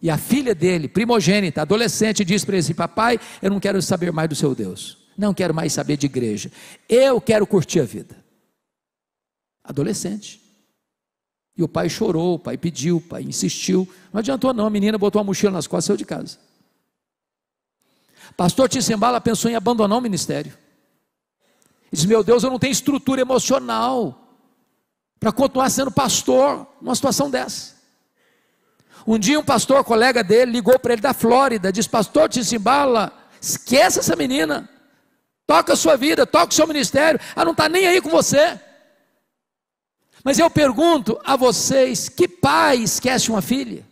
e a filha dele, primogênita, adolescente, disse para ele assim: papai, eu não quero saber mais do seu Deus, não quero mais saber de igreja, eu quero curtir a vida. Adolescente. E o pai chorou, o pai pediu, o pai insistiu, não adiantou não, a menina botou uma mochila nas costas e saiu de casa. Pastor Tim Simbala pensou em abandonar o ministério. Ele disse: meu Deus, eu não tenho estrutura emocional para continuar sendo pastor numa situação dessa. Um dia um pastor, colega dele, ligou para ele da Flórida, disse: pastor Tim Simbala, esqueça essa menina, toca a sua vida, toca o seu ministério, ela não está nem aí com você. Mas eu pergunto a vocês, que pai esquece uma filha?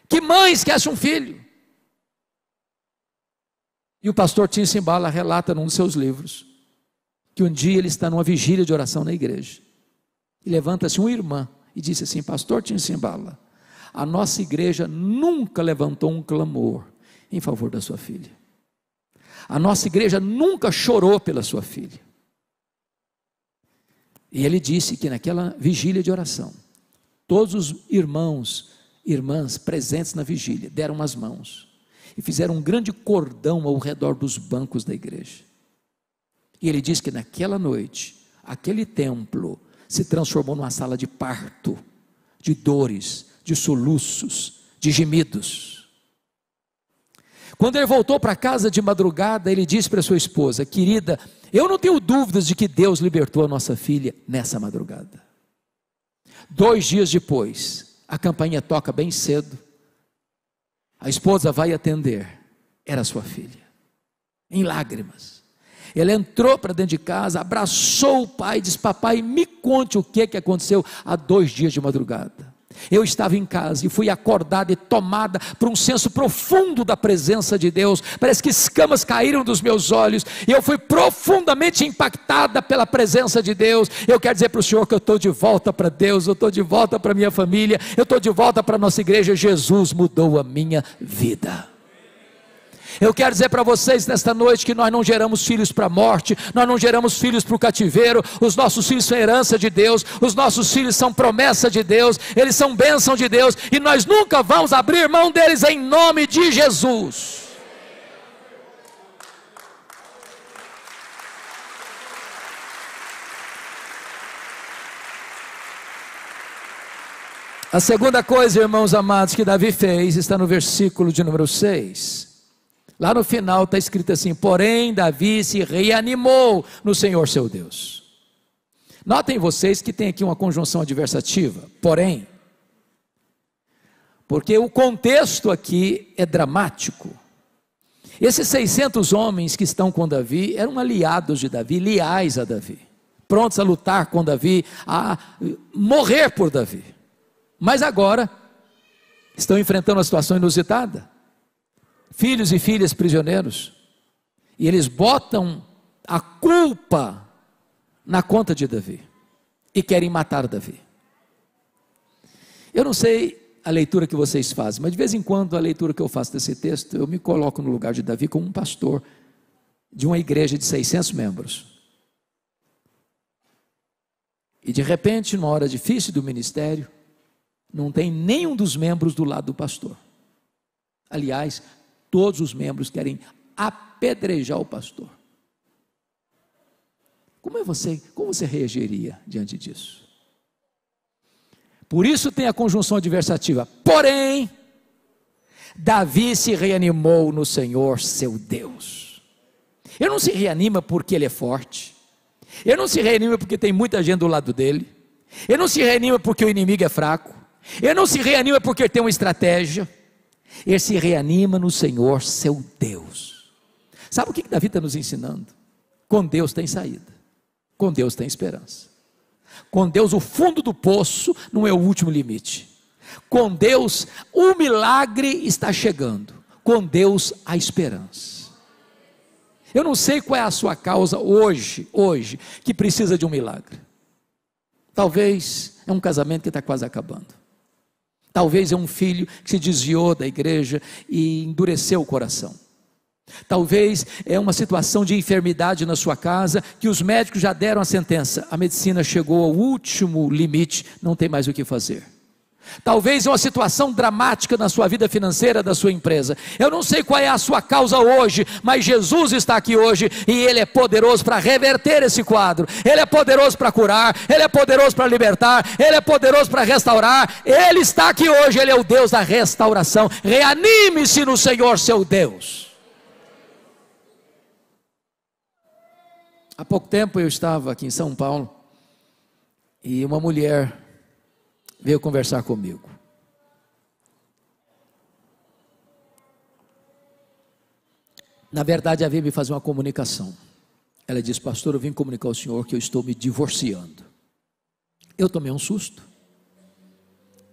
Que mãe esquece um filho? E o pastor Tim Simbala relata num dos seus livros, que um dia ele está numa vigília de oração na igreja, e levanta-se uma irmã, e disse assim: pastor Tim Simbala, a nossa igreja nunca levantou um clamor em favor da sua filha, a nossa igreja nunca chorou pela sua filha. E ele disse que naquela vigília de oração, todos os irmãos, irmãs presentes na vigília, deram as mãos, e fizeram um grande cordão ao redor dos bancos da igreja. E ele disse que naquela noite, aquele templo se transformou numa sala de parto, de dores, de soluços, de gemidos. Quando ele voltou para casa de madrugada, ele disse para sua esposa: querida, eu não tenho dúvidas de que Deus libertou a nossa filha nessa madrugada. 2 dias depois, a campainha toca bem cedo, a esposa vai atender, era sua filha, em lágrimas. Ela entrou para dentro de casa, abraçou o pai e disse: papai, me conte o que aconteceu há 2 dias de madrugada. Eu estava em casa e fui acordada e tomada por um senso profundo da presença de Deus. Parece que escamas caíram dos meus olhos e eu fui profundamente impactada pela presença de Deus. Eu quero dizer para o Senhor que eu estou de volta para Deus, eu estou de volta para minha família, eu estou de volta para a nossa igreja. Jesus mudou a minha vida. Eu quero dizer para vocês nesta noite que nós não geramos filhos para a morte, nós não geramos filhos para o cativeiro. Os nossos filhos são herança de Deus, os nossos filhos são promessa de Deus, eles são bênção de Deus, e nós nunca vamos abrir mão deles em nome de Jesus. A segunda coisa, irmãos amados, que Davi fez, está no versículo de número 6. Lá no final está escrito assim: porém Davi se reanimou no Senhor seu Deus. Notem vocês que tem aqui uma conjunção adversativa, porém, porque o contexto aqui é dramático. Esses 600 homens que estão com Davi eram aliados de Davi, leais a Davi, prontos a lutar com Davi, a morrer por Davi. Mas agora estão enfrentando uma situação inusitada. filhos e filhas prisioneiros, e eles botam a culpa na conta de Davi, e querem matar Davi. Eu não sei a leitura que vocês fazem, mas de vez em quando a leitura que eu faço desse texto, eu me coloco no lugar de Davi como um pastor de uma igreja de 600 membros. E de repente, numa hora difícil do ministério, não tem nenhum dos membros do lado do pastor. Aliás, todos os membros querem apedrejar o pastor. Como você reagiria diante disso? Por isso tem a conjunção adversativa. Porém, Davi se reanimou no Senhor, seu Deus. Ele não se reanima porque ele é forte. Ele não se reanima porque tem muita gente do lado dele. Ele não se reanima porque o inimigo é fraco. Ele não se reanima porque ele tem uma estratégia. Ele se reanima no Senhor, seu Deus. Sabe o que Davi está nos ensinando? Com Deus tem saída. Com Deus tem esperança. Com Deus o fundo do poço não é o último limite. Com Deus o milagre está chegando. Com Deus a esperança. Eu não sei qual é a sua causa hoje, que precisa de um milagre. Talvez é um casamento que está quase acabando. Talvez é um filho que se desviou da igreja e endureceu o coração. Talvez é uma situação de enfermidade na sua casa, que os médicos já deram a sentença, a medicina chegou ao último limite, não tem mais o que fazer. Talvez é uma situação dramática na sua vida financeira da sua empresa. Eu não sei qual é a sua causa hoje, mas Jesus está aqui hoje e Ele é poderoso para reverter esse quadro. Ele é poderoso para curar, Ele é poderoso para libertar, Ele é poderoso para restaurar. Ele está aqui hoje, Ele é o Deus da restauração. Reanime-se no Senhor, seu Deus. Há pouco tempo eu estava aqui em São Paulo e uma mulher veio conversar comigo. Na verdade, ela veio me fazer uma comunicação. Ela disse: pastor, eu vim comunicar ao senhor que eu estou me divorciando. Eu tomei um susto.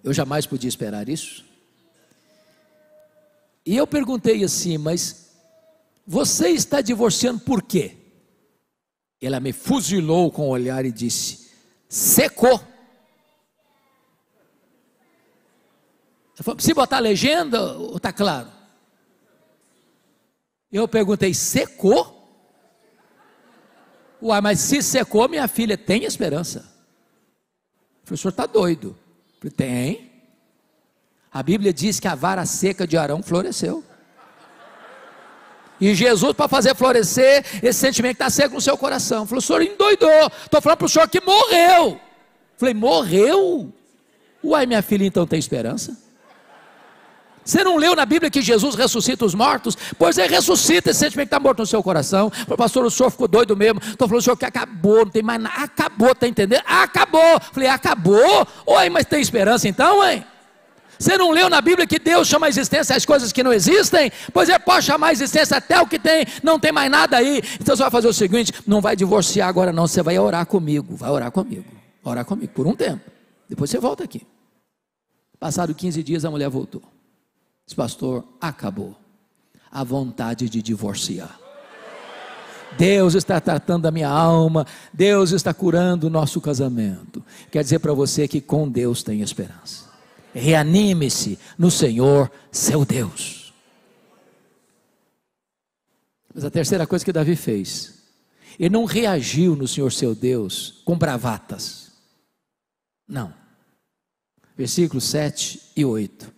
Eu jamais podia esperar isso. E eu perguntei assim: mas você está divorciando por quê? Ela me fuzilou com o olhar e disse: secou. Eu falei: precisa botar a legenda ou está claro? Eu perguntei: secou? Uai, mas se secou, minha filha, tem esperança. O professor está doido. Eu falei: tem. A Bíblia diz que a vara seca de Arão floresceu. E Jesus, para fazer florescer esse sentimento que está seco no seu coração, falou: o senhor endoidou. Estou falando para o senhor que morreu. Falei: morreu? Uai, minha filha, então tem esperança? Você não leu na Bíblia que Jesus ressuscita os mortos? Pois é, ressuscita esse sentimento que está morto no seu coração. Falei: pastor, o senhor ficou doido mesmo. Estou falando: o senhor que acabou, não tem mais nada. Acabou, está entendendo? Acabou. Falei: acabou? Uai, mas tem esperança então, hein? Você não leu na Bíblia que Deus chama a existência as coisas que não existem? Pois é, pode chamar a existência até o que tem, não tem mais nada aí. Então você vai fazer o seguinte: não vai divorciar agora não, você vai orar comigo. Vai orar comigo por um tempo. Depois você volta aqui. Passado 15 dias a mulher voltou. Disse: pastor, acabou a vontade de divorciar. Deus está tratando da minha alma, Deus está curando o nosso casamento. Quer dizer para você que com Deus tem esperança. Reanime-se no Senhor, seu Deus. Mas a terceira coisa que Davi fez, ele não reagiu no Senhor, seu Deus, com bravatas. Não. Versículos 7 e 8.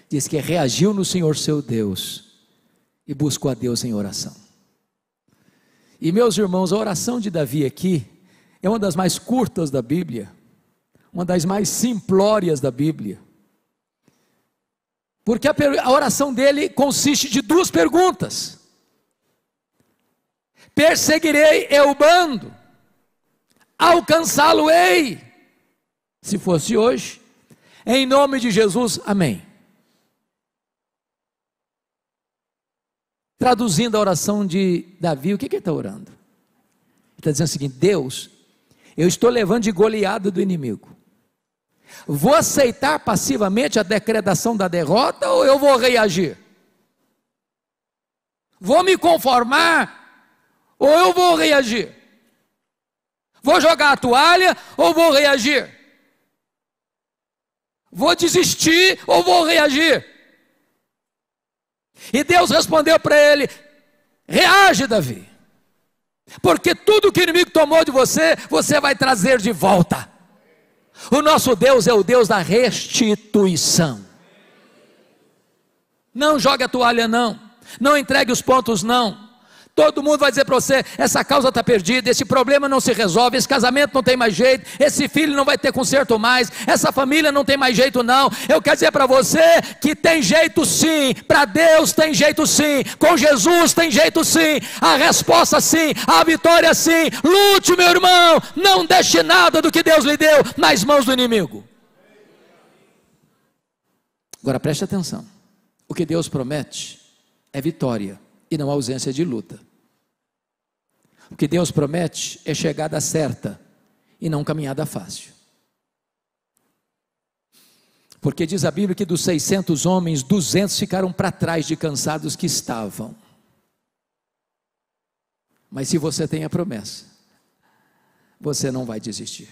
Diz que reagiu no Senhor, seu Deus, e buscou a Deus em oração. E meus irmãos, a oração de Davi aqui é uma das mais curtas da Bíblia, uma das mais simplórias da Bíblia. Porque a oração dele consiste de duas perguntas: perseguirei eu o bando, alcançá-lo-ei, se fosse hoje, em nome de Jesus, amém. Traduzindo a oração de Davi, o que ele está orando? Ele está dizendo o seguinte: Deus, eu estou levando de goleada do inimigo. Vou aceitar passivamente a decretação da derrota ou eu vou reagir? Vou me conformar ou eu vou reagir? Vou jogar a toalha ou vou reagir? Vou desistir ou vou reagir? E Deus respondeu para ele: reage, Davi, porque tudo que o inimigo tomou de você, você vai trazer de volta. O nosso Deus é o Deus da restituição. Não jogue a toalha, não entregue os pontos, não. Todo mundo vai dizer para você: essa causa está perdida, esse problema não se resolve, esse casamento não tem mais jeito, esse filho não vai ter conserto mais, essa família não tem mais jeito não. Eu quero dizer para você que tem jeito sim, para Deus tem jeito sim, com Jesus tem jeito sim, a resposta sim, a vitória sim. Lute, meu irmão, não deixe nada do que Deus lhe deu nas mãos do inimigo. Agora preste atenção, o que Deus promete é vitória e não ausência de luta. O que Deus promete é chegada certa e não caminhada fácil. Porque diz a Bíblia que dos 600 homens, 200 ficaram para trás de cansados que estavam. Mas se você tem a promessa, você não vai desistir.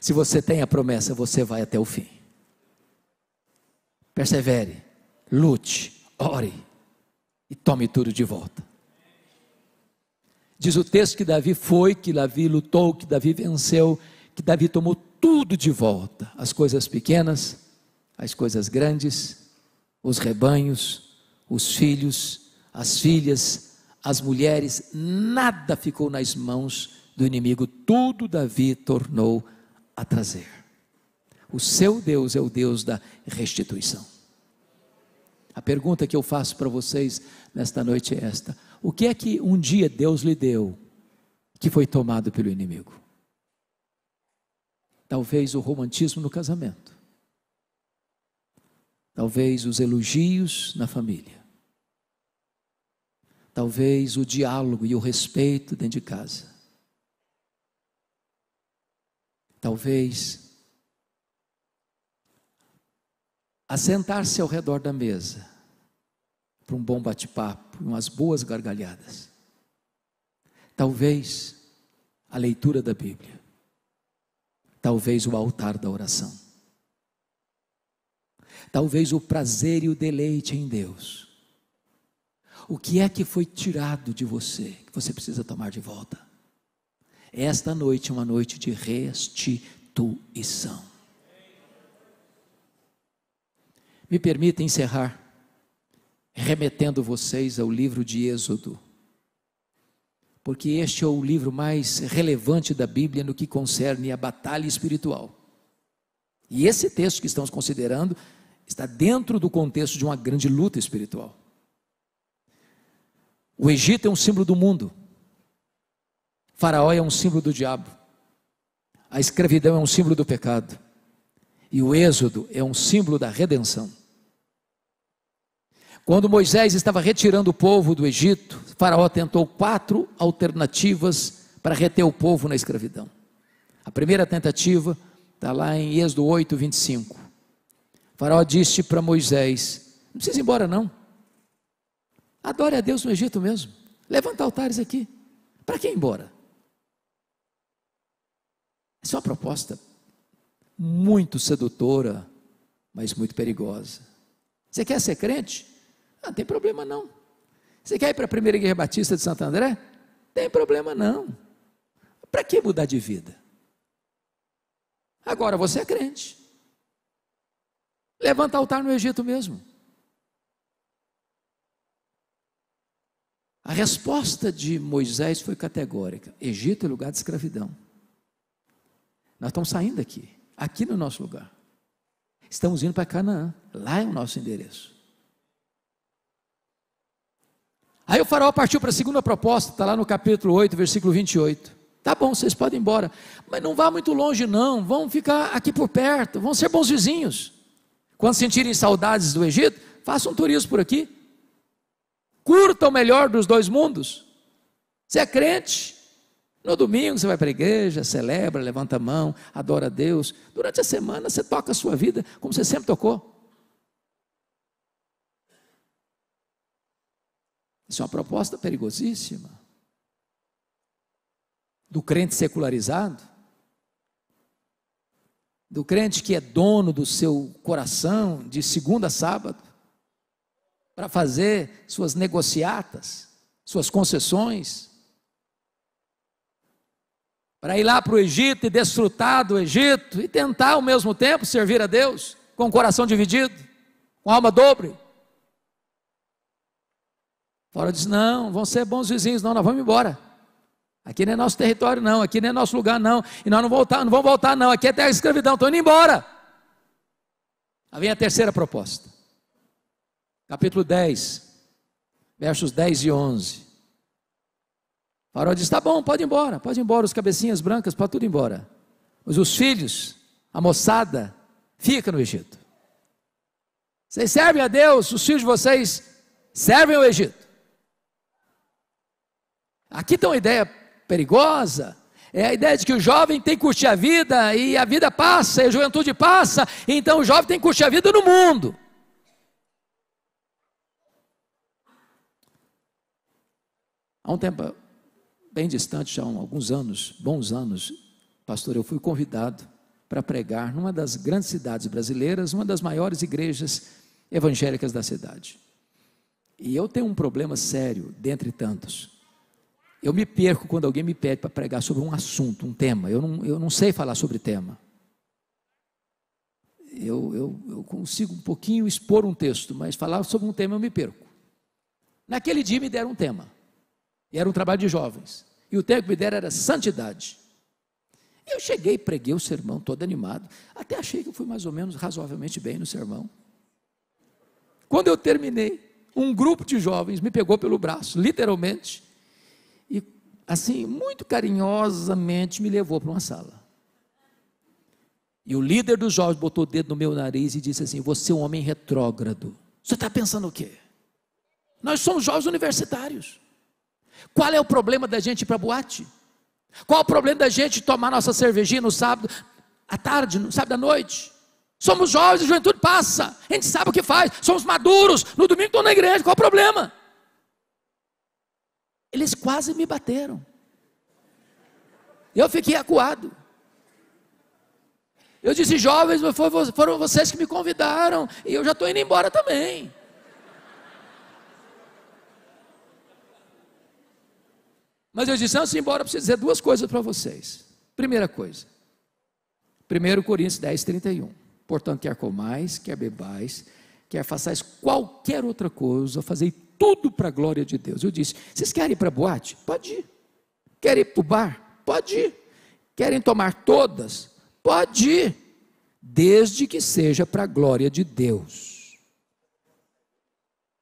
Se você tem a promessa, você vai até o fim. Persevere, lute, ore e tome tudo de volta. Diz o texto que Davi foi, que Davi lutou, que Davi venceu, que Davi tomou tudo de volta. As coisas pequenas, as coisas grandes, os rebanhos, os filhos, as filhas, as mulheres, nada ficou nas mãos do inimigo, tudo Davi tornou a trazer. O seu Deus é o Deus da restituição. A pergunta que eu faço para vocês nesta noite é esta: o que é que um dia Deus lhe deu que foi tomado pelo inimigo? Talvez o romantismo no casamento, talvez os elogios na família, talvez o diálogo e o respeito dentro de casa, talvez assentar-se ao redor da mesa para um bom bate-papo, umas boas gargalhadas. Talvez a leitura da Bíblia, talvez o altar da oração, talvez o prazer e o deleite em Deus. O que é que foi tirado de você, que você precisa tomar de volta? Esta noite é uma noite de restituição. Me permita encerrar remetendo vocês ao livro de Êxodo, porque este é o livro mais relevante da Bíblia no que concerne a batalha espiritual. E esse texto que estamos considerando está dentro do contexto de uma grande luta espiritual. O Egito é um símbolo do mundo, Faraó é um símbolo do diabo, a escravidão é um símbolo do pecado, e o Êxodo é um símbolo da redenção. Quando Moisés estava retirando o povo do Egito, Faraó tentou 4 alternativas para reter o povo na escravidão. A primeira tentativa está lá em Êxodo 8, 25. Faraó disse para Moisés: não precisa ir embora não, adore a Deus no Egito mesmo, levanta altares aqui, para que ir embora? Essa é uma proposta muito sedutora, mas muito perigosa. Você quer ser crente? Não tem problema não. Você quer ir para a primeira igreja batista de Santo André? Tem problema não. Para que mudar de vida? Agora você é crente, levanta altar no Egito mesmo. A resposta de Moisés foi categórica: Egito é lugar de escravidão. Nós estamos saindo aqui no nosso lugar, estamos indo para Canaã, lá é o nosso endereço. Aí o faraó partiu para a segunda proposta, está lá no capítulo 8, versículo 28. Tá bom, vocês podem ir embora, mas não vá muito longe não, vão ficar aqui por perto, vão ser bons vizinhos. Quando sentirem saudades do Egito, façam um turismo por aqui, curta o melhor dos dois mundos. Você é crente, no domingo você vai para a igreja, celebra, levanta a mão, adora a Deus. Durante a semana você toca a sua vida como você sempre tocou. Isso é uma proposta perigosíssima. Do crente secularizado, do crente que é dono do seu coração de segunda a sábado, para fazer suas negociatas, suas concessões, para ir lá para o Egito e desfrutar do Egito, e tentar ao mesmo tempo servir a Deus, com o coração dividido, com a alma dobre. Fora diz, não, vão ser bons vizinhos, não, nós vamos embora. Aqui não é nosso território não, aqui não é nosso lugar não, e nós não vamos voltar não, aqui é terra de escravidão, estou indo embora. Aí vem a terceira proposta, capítulo 10, versos 10 e 11. O faraó diz, tá bom, pode ir embora, os cabecinhas brancas, pode tudo ir embora. Mas os filhos, a moçada, fica no Egito. Vocês servem a Deus, os filhos de vocês servem ao Egito. Aqui tem uma ideia perigosa, é a ideia de que o jovem tem que curtir a vida, e a vida passa, e a juventude passa, então o jovem tem que curtir a vida no mundo. Há um tempo bem distante, já há alguns anos, bons anos, pastor, eu fui convidado para pregar numa das grandes cidades brasileiras, uma das maiores igrejas evangélicas da cidade. E eu tenho um problema sério, dentre tantos. Eu me perco quando alguém me pede para pregar sobre um assunto, um tema. Eu não sei falar sobre tema. Eu consigo um pouquinho expor um texto, mas falar sobre um tema eu me perco. Naquele dia me deram um tema. E era um trabalho de jovens. E o tema que me deram era santidade. E eu cheguei, preguei o sermão todo animado. Até achei que eu fui mais ou menos razoavelmente bem no sermão. Quando eu terminei, um grupo de jovens me pegou pelo braço, literalmente, e assim, muito carinhosamente me levou para uma sala. E o líder dos jovens botou o dedo no meu nariz e disse assim, você é um homem retrógrado. Você está pensando o quê? Nós somos jovens universitários. Qual é o problema da gente ir para a boate? Qual é o problema da gente tomar nossa cervejinha no sábado à tarde, no sábado à noite? Somos jovens, a juventude passa, a gente sabe o que faz, somos maduros, no domingo estou na igreja, qual é o problema? Eles quase me bateram. Eu fiquei acuado. Eu disse, jovens, foram vocês que me convidaram, e eu já estou indo embora também. Mas eu disse, antes de ir embora, eu preciso dizer duas coisas para vocês. Primeira coisa, 1 Coríntios 10, 31. Portanto, quer comais, quer bebais, quer façais qualquer outra coisa, fazei tudo para a glória de Deus. Eu disse, vocês querem ir para a boate? Pode ir. Querem ir para o bar? Pode ir. Querem tomar todas? Pode ir. Desde que seja para a glória de Deus.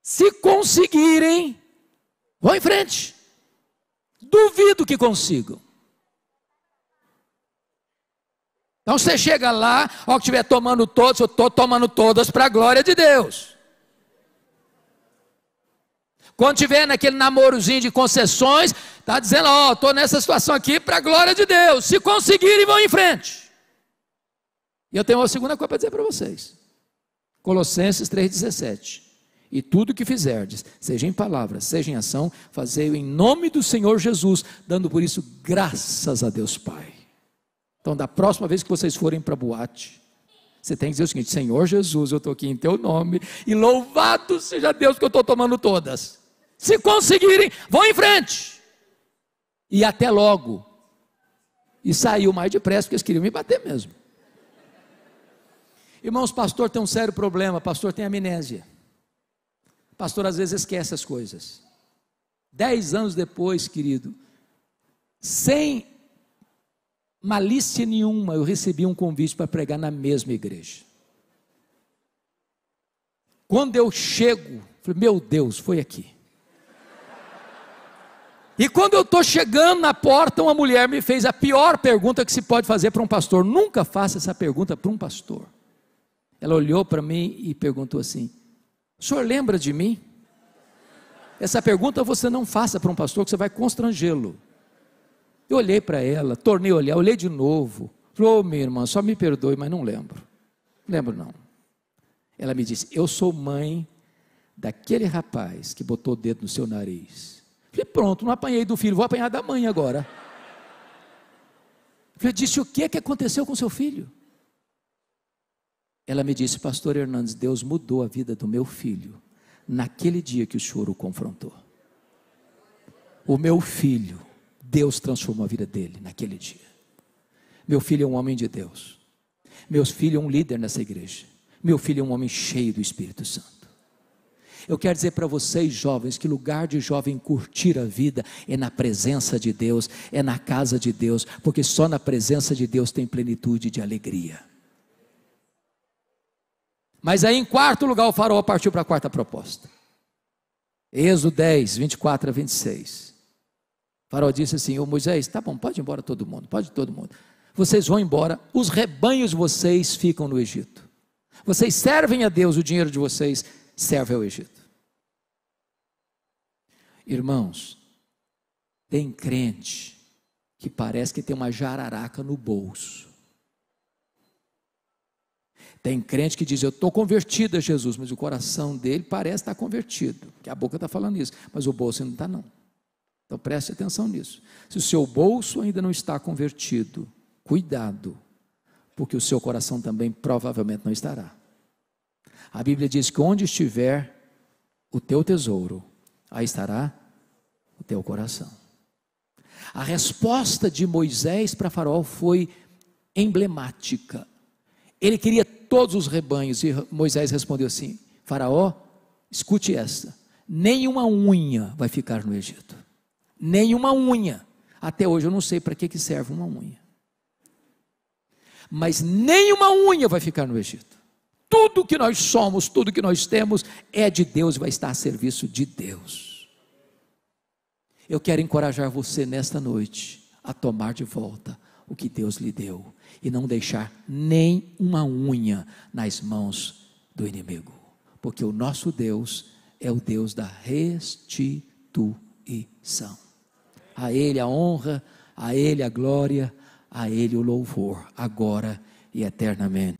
Se conseguirem, vão em frente. Duvido que consigam. Então você chega lá, ó, que estiver tomando todas, eu estou tomando todas para a glória de Deus. Quando estiver naquele namorozinho de concessões, está dizendo, ó, estou nessa situação aqui para a glória de Deus. Se conseguirem, vão em frente. E eu tenho uma segunda coisa para dizer para vocês. Colossenses 3,17. E tudo que fizerdes, seja em palavra, seja em ação, fazei-o em nome do Senhor Jesus, dando por isso graças a Deus Pai. Então, da próxima vez que vocês forem para a boate, você tem que dizer o seguinte, Senhor Jesus, eu estou aqui em teu nome, e louvado seja Deus que eu estou tomando todas. Se conseguirem, vão em frente. E até logo. E saiu mais depressa, porque eles queriam me bater mesmo. Irmãos, pastor tem um sério problema, pastor tem amnésia. Pastor às vezes esquece as coisas. 10 anos depois, querido, sem malícia nenhuma, eu recebi um convite para pregar na mesma igreja. Quando eu chego, falei, meu Deus, foi aqui. E quando eu estou chegando na porta, uma mulher me fez a pior pergunta que se pode fazer para um pastor. Nunca faça essa pergunta para um pastor. Ela olhou para mim e perguntou assim, o senhor lembra de mim? Essa pergunta você não faça para um pastor, que você vai constrangê-lo. Eu olhei para ela, tornei a olhar, olhei de novo. Falei, ô minha irmã, só me perdoe, mas não lembro. Não lembro não. Ela me disse, eu sou mãe daquele rapaz que botou o dedo no seu nariz. Falei, pronto, não apanhei do filho, vou apanhar da mãe agora. Falei, disse, o que aconteceu com seu filho? Ela me disse, pastor Hernandes, Deus mudou a vida do meu filho, naquele dia que o senhor o confrontou. O meu filho, Deus transformou a vida dele naquele dia. Meu filho é um homem de Deus. Meu filho é um líder nessa igreja. Meu filho é um homem cheio do Espírito Santo. Eu quero dizer para vocês, jovens, que lugar de jovem curtir a vida é na presença de Deus, é na casa de Deus, porque só na presença de Deus tem plenitude de alegria. Mas aí, em quarto lugar, o Faraó partiu para a quarta proposta. Êxodo 10, 24 a 26. O Faraó disse assim, ô Moisés, tá bom, pode ir embora todo mundo, pode todo mundo. Vocês vão embora, os rebanhos de vocês ficam no Egito. Vocês servem a Deus, o dinheiro de vocês serve ao Egito. Irmãos, tem crente que parece que tem uma jararaca no bolso. Tem crente que diz, eu estou convertido a Jesus, mas o coração dele parece estar convertido, porque a boca está falando isso, mas o bolso não está não. Então preste atenção nisso. Se o seu bolso ainda não está convertido, cuidado, porque o seu coração também provavelmente não estará. A Bíblia diz que onde estiver o teu tesouro, aí estará o teu coração. A resposta de Moisés para Faraó foi emblemática. Ele queria todos os rebanhos, e Moisés respondeu assim, Faraó, escute esta, nenhuma unha vai ficar no Egito, nenhuma unha, até hoje eu não sei para que serve uma unha, mas nenhuma unha vai ficar no Egito, tudo que nós somos, tudo que nós temos é de Deus, vai estar a serviço de Deus. Eu quero encorajar você nesta noite, a tomar de volta o que Deus lhe deu, e não deixar nem uma unha nas mãos do inimigo, porque o nosso Deus é o Deus da restituição. A Ele a honra, a Ele a glória, a Ele o louvor, agora e eternamente.